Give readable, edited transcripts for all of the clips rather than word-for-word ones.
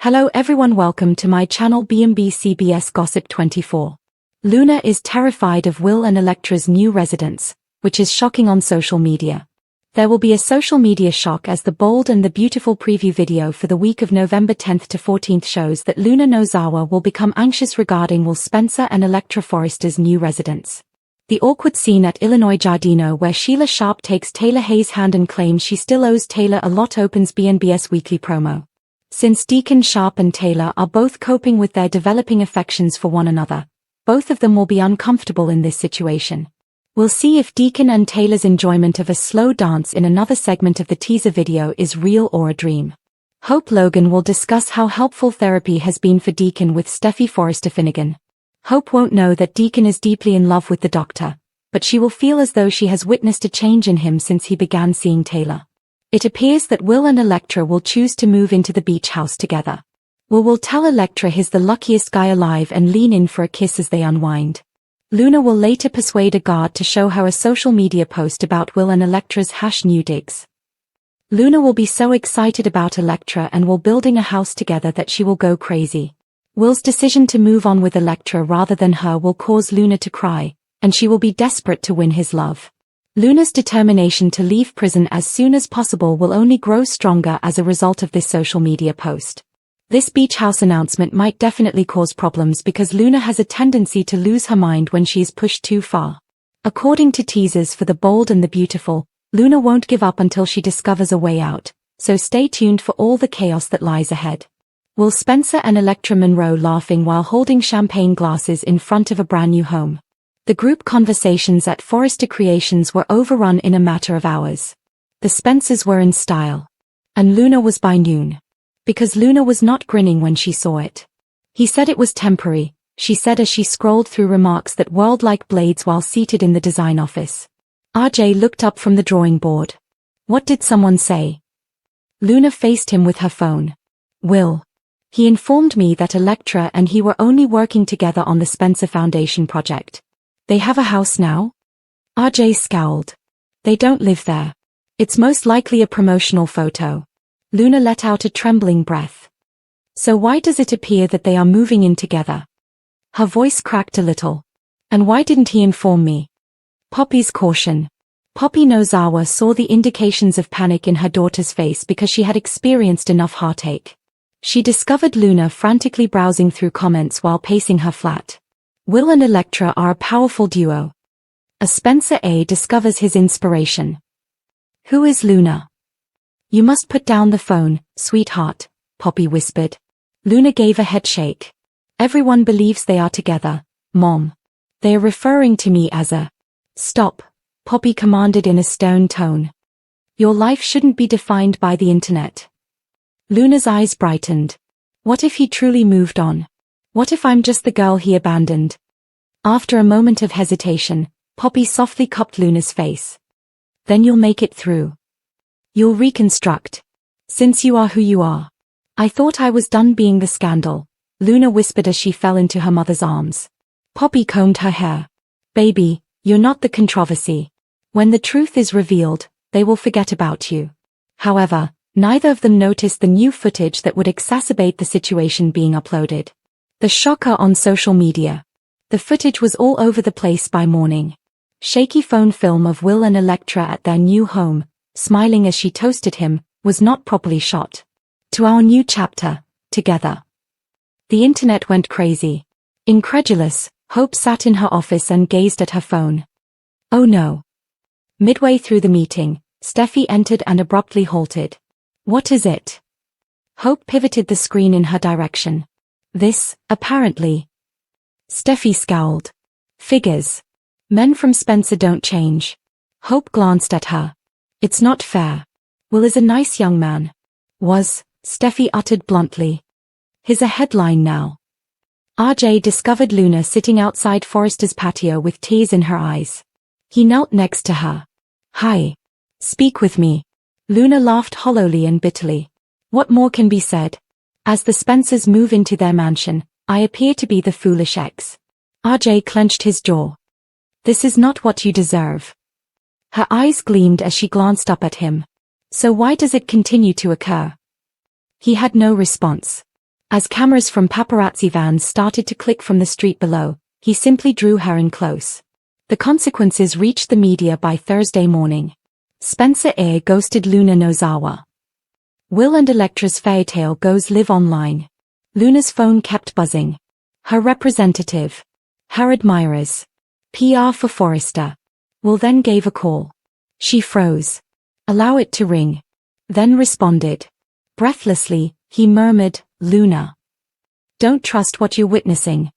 Hello everyone, welcome to my channel B&B CBS Gossip 24. Luna is terrified of Will and Electra's new residence, which is shocking on social media. There will be a social media shock as the Bold and the Beautiful preview video for the week of November 10th to 14th shows that Luna Nozawa will become anxious regarding Will Spencer and Electra Forrester's new residence. The awkward scene at Illinois Giardino where Sheila Sharp takes Taylor Hayes' hand and claims she still owes Taylor a lot opens B&B's weekly promo. Since Deacon, Sharp and Taylor are both coping with their developing affections for one another, both of them will be uncomfortable in this situation. We'll see if Deacon and Taylor's enjoyment of a slow dance in another segment of the teaser video is real or a dream. Hope Logan will discuss how helpful therapy has been for Deacon with Steffi Forrester Finnegan. Hope won't know that Deacon is deeply in love with the doctor, but she will feel as though she has witnessed a change in him since he began seeing Taylor. It appears that Will and Electra will choose to move into the beach house together. Will tell Electra he's the luckiest guy alive and lean in for a kiss as they unwind. Luna will later persuade a guard to show her a social media post about Will and Electra's new digs. Luna will be so excited about Electra and Will building a house together that she will go crazy. Will's decision to move on with Electra rather than her will cause Luna to cry, and she will be desperate to win his love. Luna's determination to leave prison as soon as possible will only grow stronger as a result of this social media post. This beach house announcement might definitely cause problems because Luna has a tendency to lose her mind when she is pushed too far. According to teasers for the Bold and the Beautiful, Luna won't give up until she discovers a way out, so stay tuned for all the chaos that lies ahead. Will Spencer and Electra Monroe laughing while holding champagne glasses in front of a brand new home? The group conversations at Forrester Creations were overrun in a matter of hours. The Spencers were in style. And Luna was by noon. Because Luna was not grinning when she saw it. He said it was temporary, she said as she scrolled through remarks that whirled like blades while seated in the design office. RJ looked up from the drawing board. What did someone say? Luna faced him with her phone. Will. He informed me that Electra and he were only working together on the Spencer Foundation project. They have a house now? RJ scowled. They don't live there. It's most likely a promotional photo. Luna let out a trembling breath. So why does it appear that they are moving in together? Her voice cracked a little. And why didn't he inform me? Poppy's caution. Poppy Nozawa saw the indications of panic in her daughter's face because she had experienced enough heartache. She discovered Luna frantically browsing through comments while pacing her flat. Will and Electra are a powerful duo. A Spencer A discovers his inspiration. Who is Luna? You must put down the phone, sweetheart, Poppy whispered. Luna gave a head shake. Everyone believes they are together, Mom. They are referring to me as a... Stop, Poppy commanded in a stern tone. Your life shouldn't be defined by the internet. Luna's eyes brightened. What if he truly moved on? What if I'm just the girl he abandoned? After a moment of hesitation, Poppy softly cupped Luna's face. Then you'll make it through. You'll reconstruct. Since you are who you are. I thought I was done being the scandal, Luna whispered as she fell into her mother's arms. Poppy combed her hair. Baby, you're not the controversy. When the truth is revealed, they will forget about you. However, neither of them noticed the new footage that would exacerbate the situation being uploaded. The shocker on social media. The footage was all over the place by morning. Shaky phone film of Will and Electra at their new home, smiling as she toasted him, was not properly shot. To our new chapter, together. The internet went crazy. Incredulous, Hope sat in her office and gazed at her phone. Oh no. Midway through the meeting, Steffi entered and abruptly halted. What is it? Hope pivoted the screen in her direction. This, apparently. Steffi scowled. Figures. Men from Spencer don't change. Hope glanced at her. It's not fair. Will is a nice young man. Was, Steffi uttered bluntly. He's a headline now. RJ discovered Luna sitting outside Forrester's patio with tears in her eyes. He knelt next to her. Hi. Speak with me. Luna laughed hollowly and bitterly. What more can be said? As the Spencers move into their mansion, I appear to be the foolish ex. RJ clenched his jaw. This is not what you deserve. Her eyes gleamed as she glanced up at him. So why does it continue to occur? He had no response. As cameras from paparazzi vans started to click from the street below, he simply drew her in close. The consequences reached the media by Thursday morning. Spencer Eyre ghosted Luna Nozawa. Will and Electra's fairytale goes live online. Luna's phone kept buzzing. Her representative. Her admirers. PR for Forrester. Will then gave a call. She froze. Allow it to ring. Then responded. Breathlessly, he murmured, Luna. Don't trust what you're witnessing.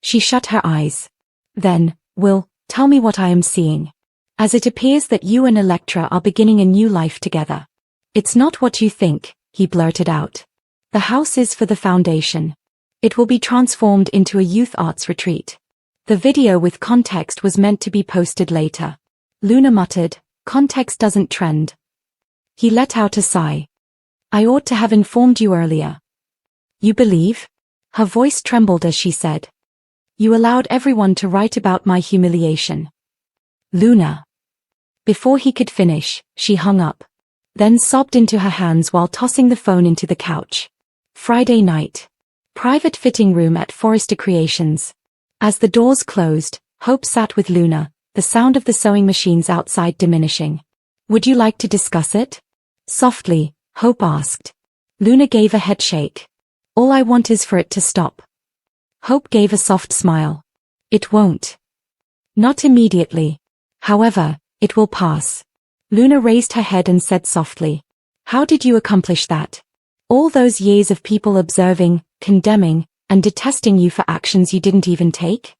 She shut her eyes. Then, Will, tell me what I am seeing. As it appears that you and Electra are beginning a new life together. It's not what you think, he blurted out. The house is for the foundation. It will be transformed into a youth arts retreat. The video with context was meant to be posted later. Luna muttered, context doesn't trend. He let out a sigh. I ought to have informed you earlier. You believe? Her voice trembled as she said. You allowed everyone to write about my humiliation. Luna. Before he could finish, she hung up. Then sobbed into her hands while tossing the phone into the couch. Friday night. Private fitting room at Forrester Creations. As the doors closed, Hope sat with Luna, the sound of the sewing machines outside diminishing. Would you like to discuss it? Softly, Hope asked. Luna gave a head shake. All I want is for it to stop. Hope gave a soft smile. It won't. Not immediately. However, it will pass. Luna raised her head and said softly. How did you accomplish that? All those years of people observing, condemning, and detesting you for actions you didn't even take?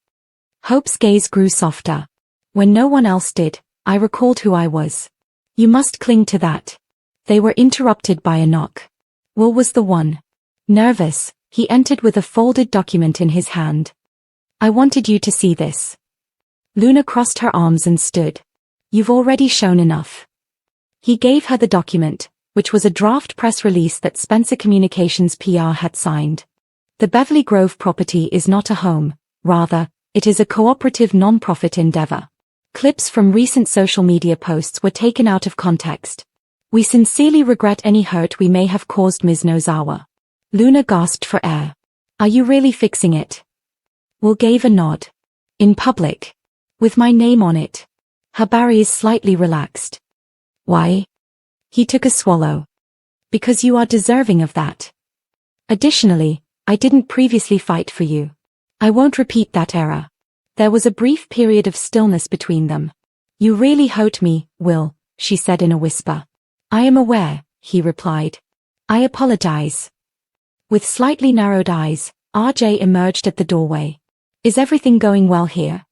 Hope's gaze grew softer. When no one else did, I recalled who I was. You must cling to that. They were interrupted by a knock. Will was the one. Nervous, he entered with a folded document in his hand. I wanted you to see this. Luna crossed her arms and stood. You've already shown enough. He gave her the document, which was a draft press release that Spencer Communications PR had signed. The Beverly Grove property is not a home, rather, it is a cooperative non-profit endeavor. Clips from recent social media posts were taken out of context. We sincerely regret any hurt we may have caused Ms. Nozawa. Luna gasped for air. Are you really fixing it? Will gave a nod. In public. With my name on it. Her barriers slightly relaxed. Why? He took a swallow. Because you are deserving of that. Additionally, I didn't previously fight for you. I won't repeat that error. There was a brief period of stillness between them. You really hurt me, Will, she said in a whisper. I am aware, he replied. I apologize. With slightly narrowed eyes, RJ emerged at the doorway. Is everything going well here?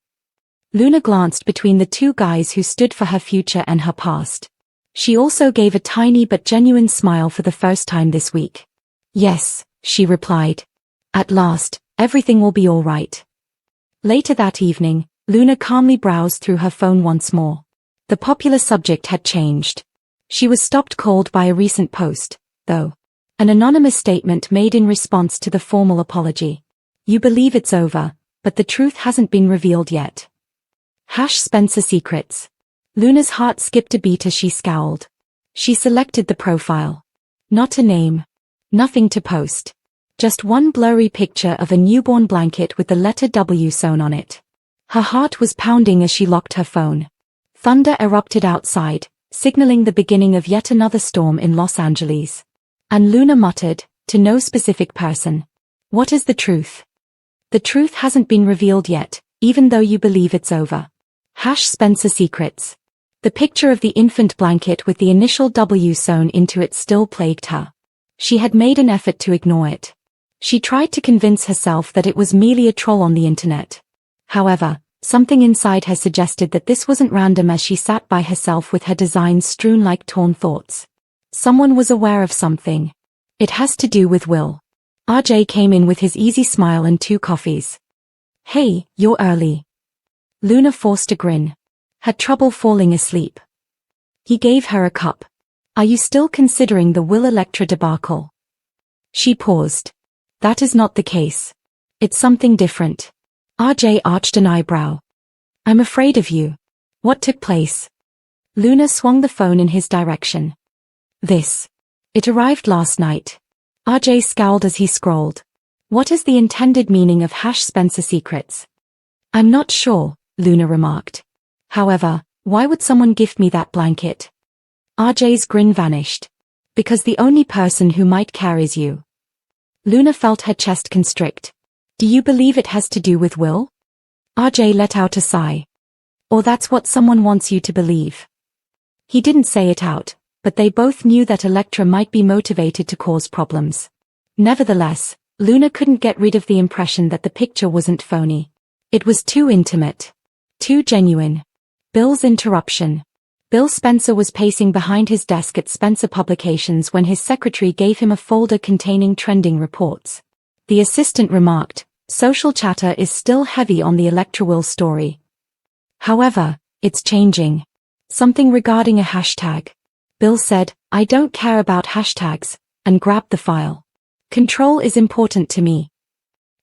Luna glanced between the two guys who stood for her future and her past. She also gave a tiny but genuine smile for the first time this week. Yes, she replied. At last, everything will be all right. Later that evening, Luna calmly browsed through her phone once more. The popular subject had changed. She was stopped cold by a recent post, though. An anonymous statement made in response to the formal apology. You believe it's over, but the truth hasn't been revealed yet. Spencer Secrets. Luna's heart skipped a beat as she scowled. She selected the profile. Not a name. Nothing to post. Just one blurry picture of a newborn blanket with the letter W sewn on it. Her heart was pounding as she locked her phone. Thunder erupted outside, signaling the beginning of yet another storm in Los Angeles. And Luna muttered, to no specific person. What is the truth? The truth hasn't been revealed yet, even though you believe it's over. Spencer Secrets. The picture of the infant blanket with the initial W sewn into it still plagued her. She had made an effort to ignore it. She tried to convince herself that it was merely a troll on the internet. However, something inside her suggested that this wasn't random as she sat by herself with her designs strewn like torn thoughts. Someone was aware of something. It has to do with Will. RJ came in with his easy smile and 2 coffees. Hey, you're early. Luna forced a grin. Had trouble falling asleep. He gave her a cup. Are you still considering the Will Electra debacle? She paused. That is not the case. It's something different. RJ arched an eyebrow. I'm afraid of you. What took place? Luna swung the phone in his direction. This. It arrived last night. RJ scowled as he scrolled. What is the intended meaning of #Spencer Secrets? I'm not sure, Luna remarked. However, why would someone gift me that blanket? RJ's grin vanished. Because the only person who might care is you. Luna felt her chest constrict. Do you believe it has to do with Will? RJ let out a sigh. Or that's what someone wants you to believe. He didn't say it out, but they both knew that Electra might be motivated to cause problems. Nevertheless, Luna couldn't get rid of the impression that the picture wasn't phony. It was too intimate. Too genuine. Bill's interruption. Bill Spencer was pacing behind his desk at Spencer Publications when his secretary gave him a folder containing trending reports. The assistant remarked, social chatter is still heavy on the Electra Will story. However, it's changing. Something regarding a hashtag. Bill said, I don't care about hashtags, and grabbed the file. Control is important to me.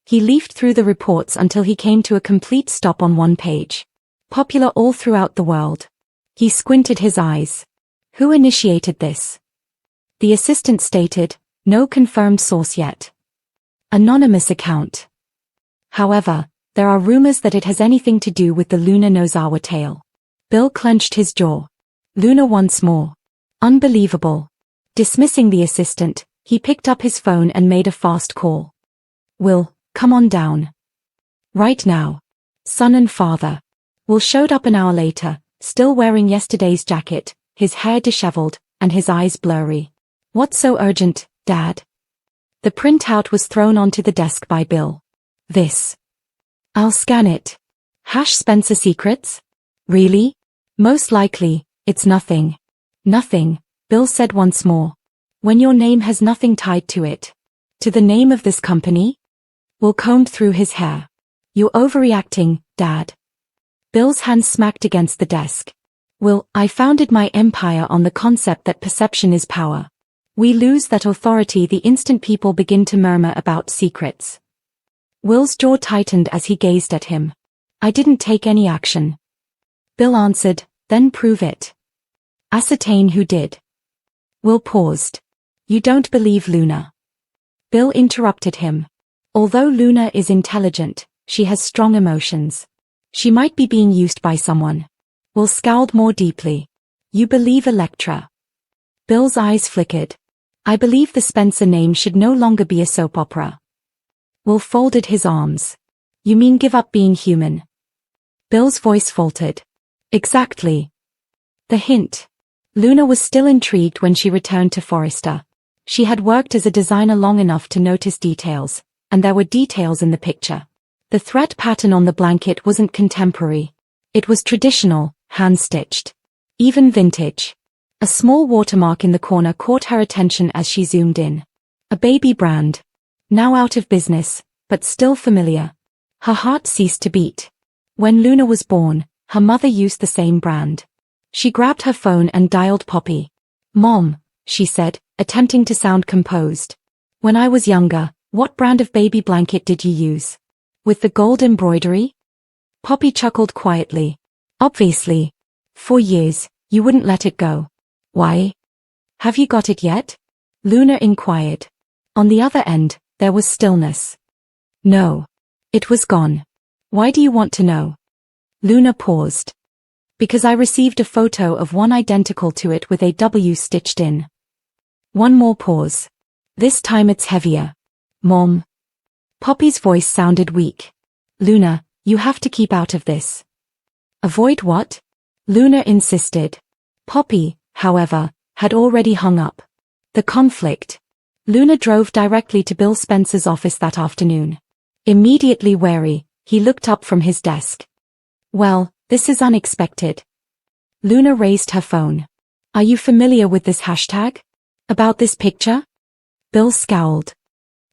He leafed through the reports until he came to a complete stop on one page. Popular all throughout the world. He squinted his eyes. Who initiated this? The assistant stated, no confirmed source yet. Anonymous account. However, there are rumors that it has anything to do with the Luna Nozawa tale. Bill clenched his jaw. Luna once more. Unbelievable. Dismissing the assistant, he picked up his phone and made a fast call. Will, come on down. Right now. Son and father. Will showed up an hour later, still wearing yesterday's jacket, his hair disheveled, and his eyes blurry. What's so urgent, Dad? The printout was thrown onto the desk by Bill. This. I'll scan it. #Spencer Secrets? Really? Most likely, it's nothing. Nothing, Bill said once more. When your name has nothing tied to it. To the name of this company? Will combed through his hair. You're overreacting, Dad. Bill's hand smacked against the desk. Will, I founded my empire on the concept that perception is power. We lose that authority the instant people begin to murmur about secrets. Will's jaw tightened as he gazed at him. I didn't take any action. Bill answered, then prove it. Ascertain who did. Will paused. You don't believe Luna. Bill interrupted him. Although Luna is intelligent, she has strong emotions. She might be being used by someone. Will scowled more deeply. You believe Electra. Bill's eyes flickered. I believe the Spencer name should no longer be a soap opera. Will folded his arms. You mean give up being human? Bill's voice faltered. Exactly. The hint. Luna was still intrigued when she returned to Forrester. She had worked as a designer long enough to notice details, and there were details in the picture. The thread pattern on the blanket wasn't contemporary. It was traditional, hand-stitched. Even vintage. A small watermark in the corner caught her attention as she zoomed in. A baby brand. Now out of business, but still familiar. Her heart ceased to beat. When Luna was born, her mother used the same brand. She grabbed her phone and dialed Poppy. Mom, she said, attempting to sound composed. When I was younger, what brand of baby blanket did you use? With the gold embroidery? Poppy chuckled quietly. Obviously. For years, you wouldn't let it go. Why? Have you got it yet? Luna inquired. On the other end, there was stillness. No. It was gone. Why do you want to know? Luna paused. Because I received a photo of one identical to it with a W stitched in. One more pause. This time it's heavier. Mom. Poppy's voice sounded weak. Luna, you have to keep out of this. Avoid what? Luna insisted. Poppy, however, had already hung up. The conflict. Luna drove directly to Bill Spencer's office that afternoon. Immediately wary, he looked up from his desk. Well, this is unexpected. Luna raised her phone. Are you familiar with this hashtag? About this picture? Bill scowled.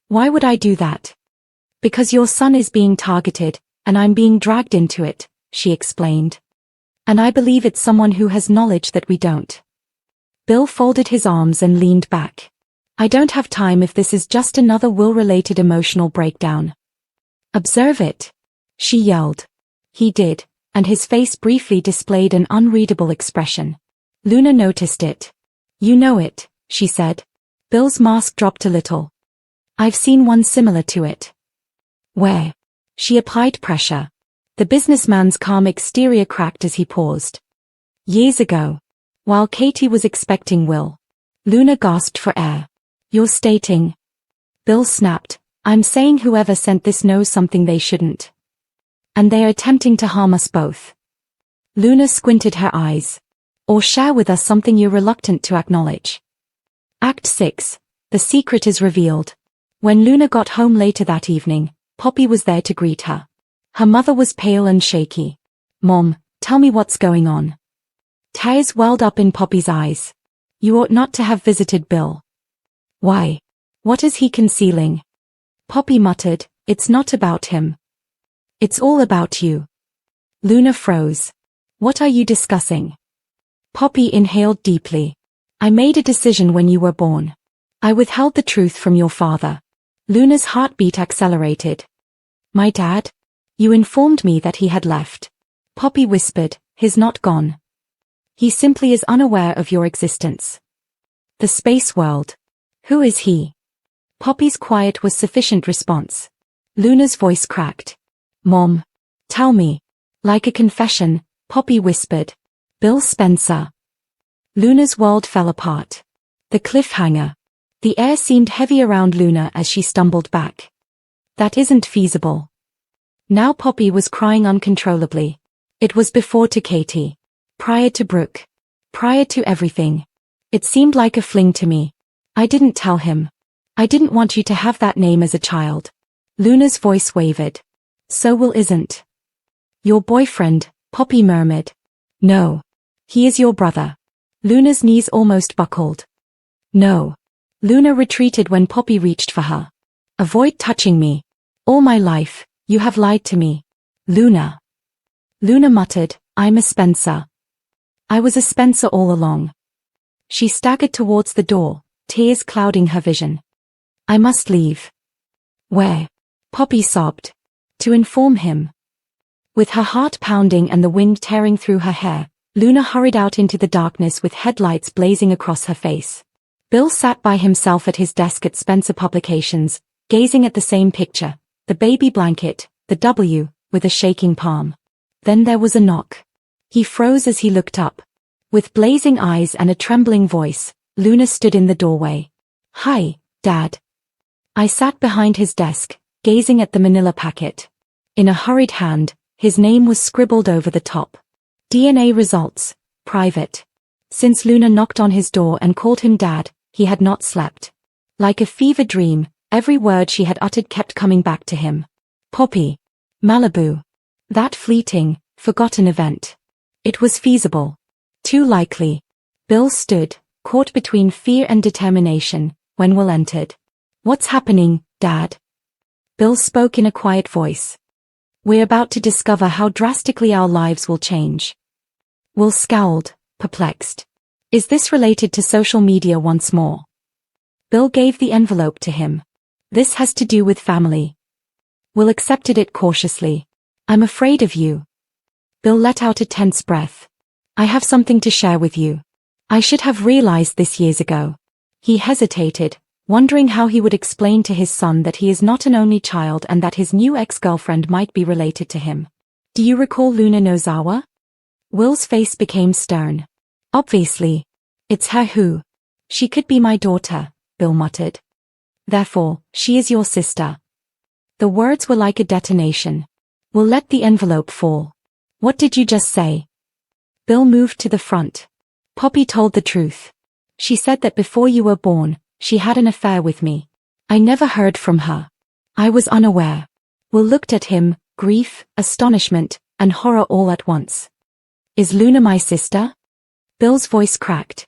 Why would I do that? Because your son is being targeted, and I'm being dragged into it, she explained. And I believe it's someone who has knowledge that we don't. Bill folded his arms and leaned back. I don't have time if this is just another Will-related emotional breakdown. Observe it. She yelled. He did, and his face briefly displayed an unreadable expression. Luna noticed it. You know it, she said. Bill's mask dropped a little. I've seen one similar to it. Where? She applied pressure. The businessman's calm exterior cracked as he paused. Years ago. While Katie was expecting Will. Luna gasped for air. You're stating? Bill snapped. I'm saying whoever sent this knows something they shouldn't. And they are attempting to harm us both. Luna squinted her eyes. Or share with us something you're reluctant to acknowledge. Act 6. The secret is revealed. When Luna got home later that evening, Poppy was there to greet her. Her mother was pale and shaky. Mom, tell me what's going on. Tears welled up in Poppy's eyes. You ought not to have visited Bill. Why? What is he concealing? Poppy muttered, it's not about him. It's all about you. Luna froze. What are you discussing? Poppy inhaled deeply. I made a decision when you were born. I withheld the truth from your father. Luna's heartbeat accelerated. My dad? You informed me that he had left. Poppy whispered, he's not gone. He simply is unaware of your existence. The space world. Who is he? Poppy's quiet was sufficient response. Luna's voice cracked. Mom. Tell me. Like a confession, Poppy whispered. Bill Spencer. Luna's world fell apart. The cliffhanger. The air seemed heavy around Luna as she stumbled back. That isn't feasible. Now Poppy was crying uncontrollably. It was before to Katie. Prior to Brooke. Prior to everything. It seemed like a fling to me. I didn't tell him. I didn't want you to have that name as a child. Luna's voice wavered. So Will isn't. Your boyfriend, Poppy murmured. No. He is your brother. Luna's knees almost buckled. No. Luna retreated when Poppy reached for her. Avoid touching me. All my life, you have lied to me. Luna. Luna muttered, I'm a Spencer. I was a Spencer all along. She staggered towards the door, tears clouding her vision. I must leave. Where? Poppy sobbed. To inform him. With her heart pounding and the wind tearing through her hair, Luna hurried out into the darkness with headlights blazing across her face. Bill sat by himself at his desk at Spencer Publications, gazing at the same picture, the baby blanket, the W, with a shaking palm. Then there was a knock. He froze as he looked up. With blazing eyes and a trembling voice, Luna stood in the doorway. Hi, Dad. I sat behind his desk, gazing at the manila packet. In a hurried hand, his name was scribbled over the top. DNA results, private. Since Luna knocked on his door and called him Dad, he had not slept. Like a fever dream, every word she had uttered kept coming back to him. Poppy. Malibu. That fleeting, forgotten event. It was feasible. Too likely. Bill stood, caught between fear and determination, when Will entered. What's happening, Dad? Bill spoke in a quiet voice. We're about to discover how drastically our lives will change. Will scowled, perplexed. Is this related to social media once more? Bill gave the envelope to him. This has to do with family. Will accepted it cautiously. I'm afraid of you. Bill let out a tense breath. I have something to share with you. I should have realized this years ago. He hesitated, wondering how he would explain to his son that he is not an only child and that his new ex-girlfriend might be related to him. Do you recall Luna Nozawa? Will's face became stern. Obviously. It's her who. She could be my daughter, Bill muttered. Therefore, she is your sister. The words were like a detonation. Will let the envelope fall. What did you just say? Bill moved to the front. Poppy told the truth. She said that before you were born, she had an affair with me. I never heard from her. I was unaware. Will looked at him, grief, astonishment, and horror all at once. Is Luna my sister? Bill's voice cracked.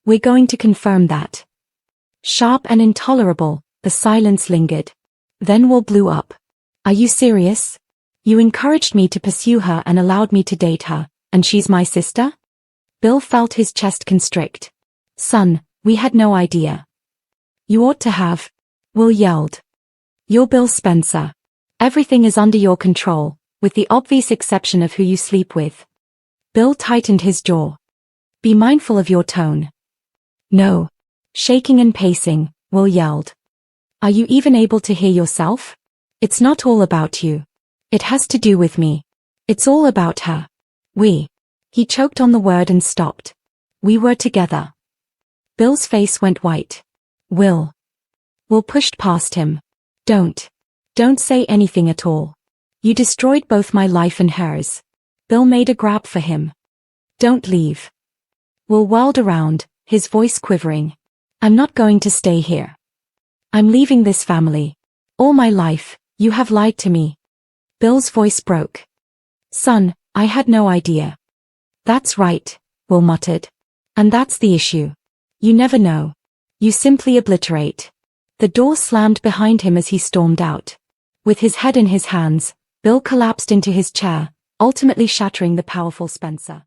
We're going to confirm that. Sharp and intolerable, the silence lingered. Then Will blew up. Are you serious? You encouraged me to pursue her and allowed me to date her, and she's my sister? Bill felt his chest constrict. Son, we had no idea. You ought to have. Will yelled. You're Bill Spencer. Everything is under your control, with the obvious exception of who you sleep with. Bill tightened his jaw. Be mindful of your tone. No. Shaking and pacing, Will yelled. Are you even able to hear yourself? It's not all about you. It has to do with me. It's all about her. We. He choked on the word and stopped. We were together. Bill's face went white. Will pushed past him. Don't say anything at all. You destroyed both my life and hers. Bill made a grab for him. Don't leave. Will whirled around, his voice quivering. I'm not going to stay here. I'm leaving this family. All my life, you have lied to me. Bill's voice broke. Son, I had no idea. That's right, Will muttered. And that's the issue. You never know. You simply obliterate. The door slammed behind him as he stormed out. With his head in his hands, Bill collapsed into his chair, ultimately shattering the powerful Spencer.